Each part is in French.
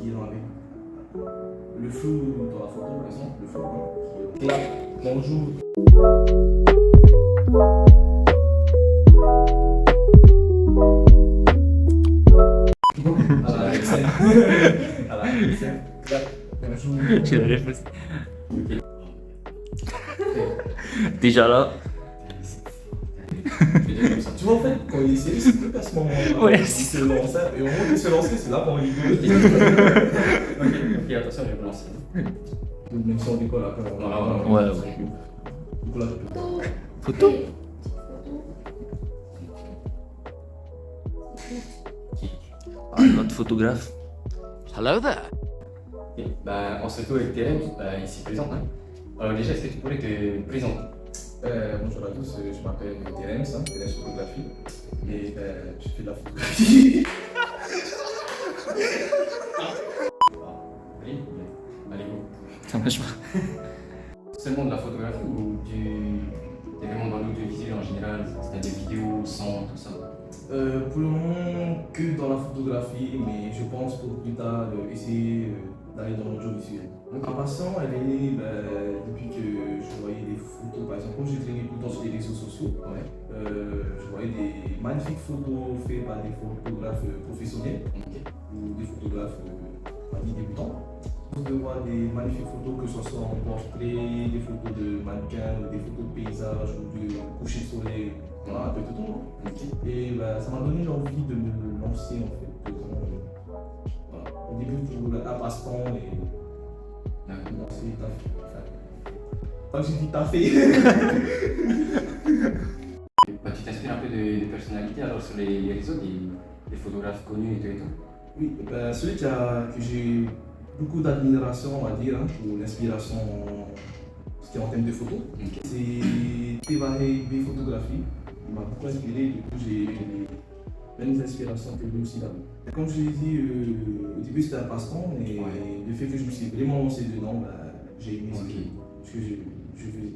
qui est avec le flou dans la photo, par exemple, le flou, hein, qui est là, bonjour. À la XM. À la XM. Bonjour. J'ai la réponse. Déjà là. Tu vois, en fait, quand il essaie, c'est plus qu'à ce moment-là. Ouais, il se lance, et au moment où il se lance, c'est là qu'on rigole. Ok, attention, je vais me lancer. Même si on décolle après. Ouais. Du coup, là, Photo. Ah, notre photographe. Hello there. Ok, bah, on se retrouve avec Terence, ici présent. Hein. Alors déjà, est-ce que tu pourrais te présenter? Bonjour à tous, je m'appelle Terence, Terence Photographie, et je fais de la photographie. Oui, allez, go. Ça marche pas. Seulement de la photographie ou t'es vraiment dans l'audiovisuel en général, c'est-à-dire vidéos, son, tout ça? Pour le moment, que dans la photographie, mais je pense pour plus tard essayer d'aller dans l'audiovisuel. Ma passion, elle est née depuis que je voyais des photos, par exemple, quand j'ai traîné tout le temps sur les réseaux sociaux, je voyais des magnifiques photos faites par des photographes professionnels ou des photographes débutants. De voir des magnifiques photos, que ce soit en portrait, des photos de mannequins, des photos de paysages ou de coucher de soleil, voilà, un peu de tout. Et ça m'a donné l'envie de me lancer en fait. Voilà. Au début pour un passe-temps et lancer pas que j'ai dit taffer. Bah, tu t'inspires un peu de personnalités alors sur les réseaux, des photographes connus et tout et tout? Oui, celui que j'ai beaucoup d'admiration, on va dire, hein, pour l'inspiration, ce qui est en termes de photos, c'est Thévahe B Photographie. Il m'a beaucoup inspiré, du coup j'ai les mêmes inspirations que lui aussi là. Comme je l'ai dit, au début c'était un passe-temps, mais le fait que je me suis vraiment lancé dedans, j'ai aimé ce que je faisais.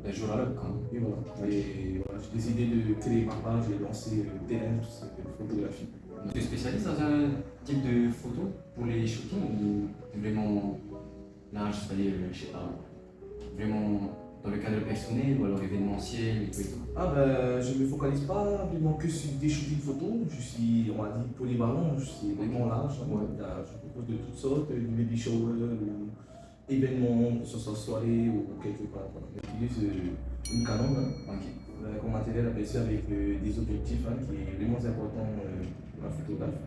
Ben, jour à l'heure quand même. Et voilà, j'ai décidé de créer ma page et lancer Terence Photographie. Tu es spécialiste dans un type de photo pour les shootings ou vraiment large, c'est-à-dire, je sais pas, vraiment dans le cadre personnel ou alors événementiel et tout et tout? Je ne me focalise pas vraiment que sur des shootings photos, je suis, on va dire, polyvalent, je suis vraiment large. Hein. Je propose de toutes sortes, du baby shower ou événements, que ce soit soirée ou quelque part. J'utilise une Canon comme matériel aperçu avec des objectifs qui est vraiment important pour un photographe.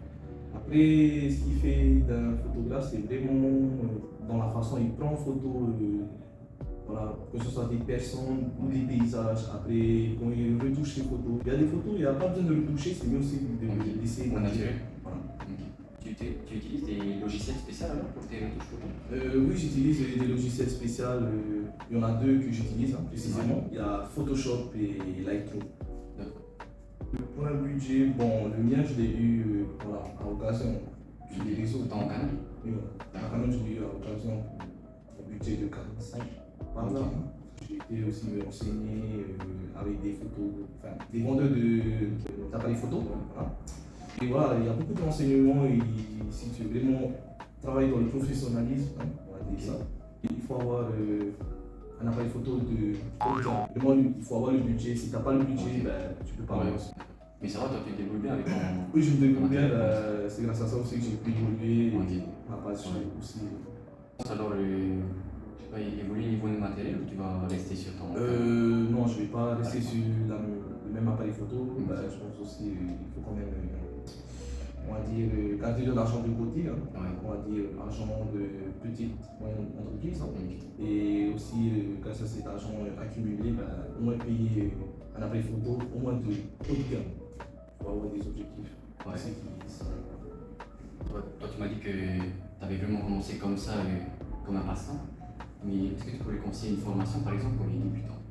Après, ce qui fait d'un photographe, c'est vraiment dans la façon il prend en photo, voilà, que ce soit des personnes ou des paysages. Après, quand il retouche les photos, il y a des photos, il n'y a pas besoin de retoucher, c'est mieux aussi d'essayer de naturel. Voilà. Tu utilises des logiciels spéciaux alors pour tes retouches photos? Oui, j'utilise des logiciels spéciaux. Il y en a deux que j'utilise précisément. Il y a Photoshop et Lightroom. Pour un budget, le mien je l'ai eu à l'occasion du réseau. Dans Canon? Oui, voilà. Canon, je l'ai eu à l'occasion d'un budget de 45 par là. J'ai été aussi me renseigner avec des photos, des vendeurs d'appareils photo. Voilà. Et voilà, il y a beaucoup de renseignements et si tu veux vraiment travailler dans le professionnalisme, on va dire ça, il faut avoir un appareil photo vraiment, il faut avoir le budget. Si tu n'as pas le budget, tu peux pas avancer. Mais ça va, toi tu te débrouilles bien avec ton... Oui, je me débrouille bien, c'est grâce à ça aussi que j'ai pu évoluer ma passion aussi. Alors, je sais pas, évoluer au niveau de matériel ou tu vas rester sur ton... Non, je ne vais pas rester sur le même appareil photo. Je pense aussi qu'il faut quand même, on va dire, garder de l'argent de côté. On va dire argent de petite moyenne entreprise. Et aussi, grâce à cet argent accumulé, au moins payer un appareil photo au moins de haut de gamme pour avoir des objectifs. Toi, tu m'as dit que tu avais vraiment commencé comme ça, comme un passe-temps. Mais est-ce que tu pourrais conseiller une formation par exemple pour les débutants?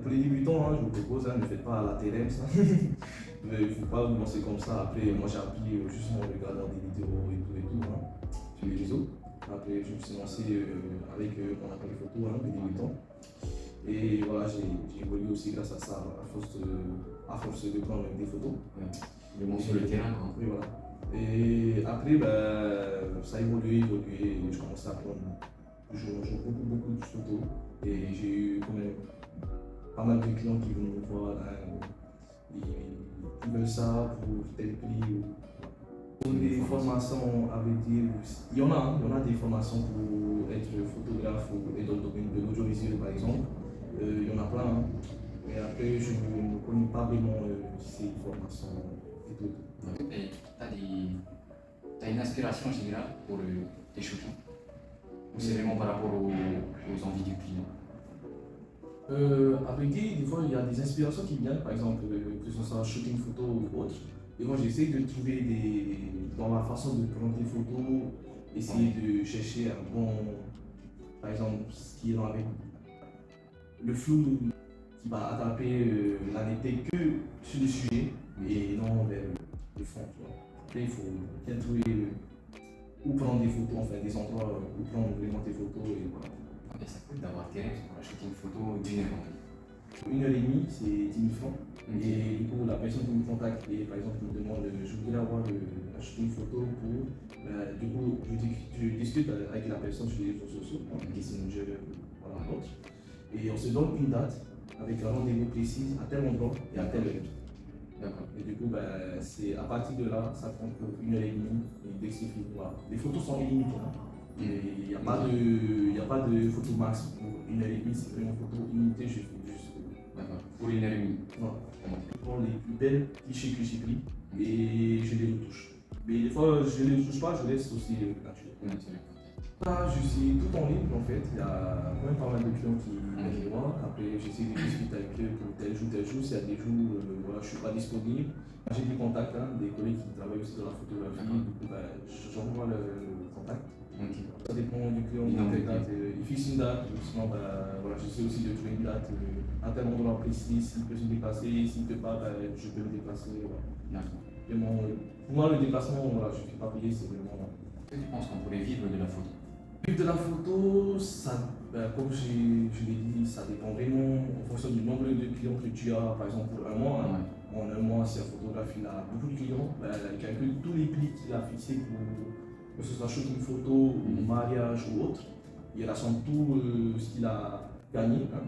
Pour les débutants, je vous propose, ne faites pas la Terence. Il ne faut pas vous lancer comme ça. Après, moi j'ai appris justement en regardant des vidéos et tout sur les réseaux. Après, je me suis lancé avec mon appareil photo, les débutants. Et voilà, j'ai évolué aussi grâce à ça, à force de prendre des photos. vraiment sur le terrain, quoi. Oui, voilà. Et après, ça a évolué. Je commençais à prendre beaucoup de photos. Et j'ai eu quand même pas mal de clients qui veulent me voir, hein, qui veulent ça pour tel prix. Pour des formations, à vrai dire, il y en a des formations pour être photographe et dans le domaine de l'audiovisuel par exemple. Il y en a plein, hein. Mais après, je ne connais pas vraiment ces formations et tout. Et t'as une inspiration générale pour tes shootings? Ou c'est vraiment par rapport aux envies du client? À vrai dire, des fois, il y a des inspirations qui viennent, par exemple, que ce soit shooting photo ou autre. Et moi, j'essaie de trouver dans la façon de prendre des photos, essayer de chercher un bon, par exemple, ce qui est dans avec le flou qui va attraper la netteté que sur le sujet et non vers le fond. Tu vois. Après, il faut bien trouver où prendre des photos, enfin des endroits où prendre vraiment des photos. Et voilà. Et ça coûte d'avoir terrain pour acheter une photo d'une heure. 1h30, c'est 10 000 francs. Et du coup, la personne qui me contacte et par exemple me demande je voudrais acheter une photo pour. Du coup, je discute avec la personne sur les réseaux sociaux, Messenger, voilà, autre. Et on se donne une date avec un rendez-vous précis à tel endroit et à telle heure. D'accord. Et du coup, c'est à partir de là, ça prend 1h30 et dès que c'est fini, voilà. Les photos sont illimitées. Hein. Il n'y a pas de photo max pour 1h30, c'est vraiment photo illimitée, je fais juste. D'accord. Pour 1h30. Voilà. Je prends les plus belles clichés que j'ai pris et je les retouche. Mais des fois, je ne les retouche pas, je laisse aussi naturel. Là, je suis tout en ligne en fait. Il y a quand même pas mal de clients qui viennent me voir. Après, j'essaie de discuter avec eux pour tel jour. S'il y a des jours où je ne suis pas disponible, j'ai des contacts, hein, des collègues qui travaillent aussi dans la photographie. Du coup, j'envoie le contact. Okay. Ça dépend du client, il fixe une date, sinon voilà, j'essaie aussi de trouver une date à tel endroit précis, s'il peut se déplacer, s'il ne peut pas, je peux me déplacer. Voilà. Vraiment, pour moi, le déplacement, voilà, je ne fais pas payer, c'est vraiment. Qu'est-ce que tu penses qu'on pourrait vivre de la photo? Vivre de la photo, ça, comme je l'ai dit, ça dépend vraiment en fonction du nombre de clients que tu as, par exemple pour un mois. Hein. En un mois, si un photographe il a beaucoup de clients, il calcule tous les prix qu'il a fixés pour que ce soit shooting photo ou mariage ou autre. Il rassemble tout ce qu'il a gagné hein,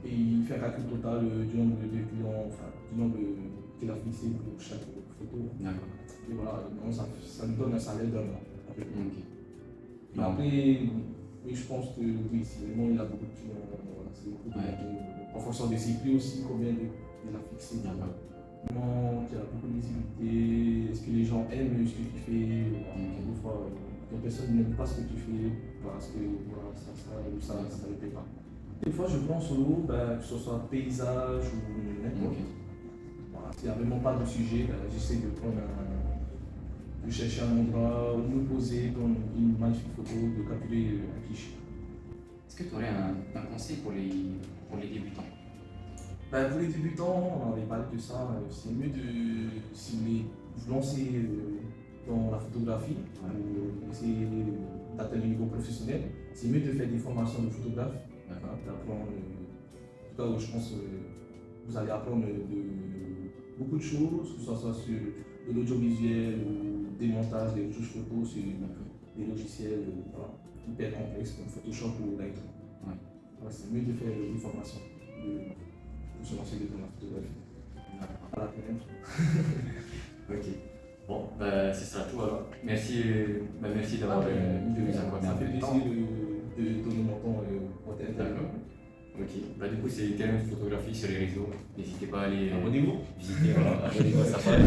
et il fait un calcul total du nombre de clients, enfin du nombre qu'il a fixé pour chaque photo. D'accord. Et voilà, donc ça lui donne un salaire d'un mois. Mais Non. après, oui, je pense que oui, si vraiment il a beaucoup de clients, voilà, c'est beaucoup de en fonction de ses prix aussi, combien il a fixé. Vraiment, il y a beaucoup de visibilité. Est-ce que les gens aiment ce que tu fais? Des fois, les personnes n'aiment pas ce que tu fais parce que voilà, ça ne les plaît pas. Des fois, je prends solo, que ce soit paysage ou n'importe. Voilà, s'il n'y a vraiment pas de sujet, j'essaie de de chercher un endroit où me poser, prendre une magnifique photo, de capturer un cliché. Est-ce que tu aurais un conseil pour les débutants? Pour les débutants, on avait parlé de ça, c'est mieux si vous lancez dans la photographie, ou essayer d'atteindre le niveau professionnel, c'est mieux de faire des formations de photographe, d'apprendre, en tout cas je pense que vous allez apprendre beaucoup de choses, que ce soit sur de l'audiovisuel ou des montages, des retouches photos sur des logiciels hyper complexes comme Photoshop ou Lightroom. Voilà, c'est mieux de faire une formation, de se lancer dans la photographie. À la fenêtre. Ok. Bon, c'est ça tout alors. Merci d'avoir Ça fait plaisir de donner mon temps au thème. D'accord. Ok. Du coup, c'est Terrain Photographie sur les réseaux. N'hésitez pas à aller Abonnez-vous. visiter. Abonnez-vous à sa page.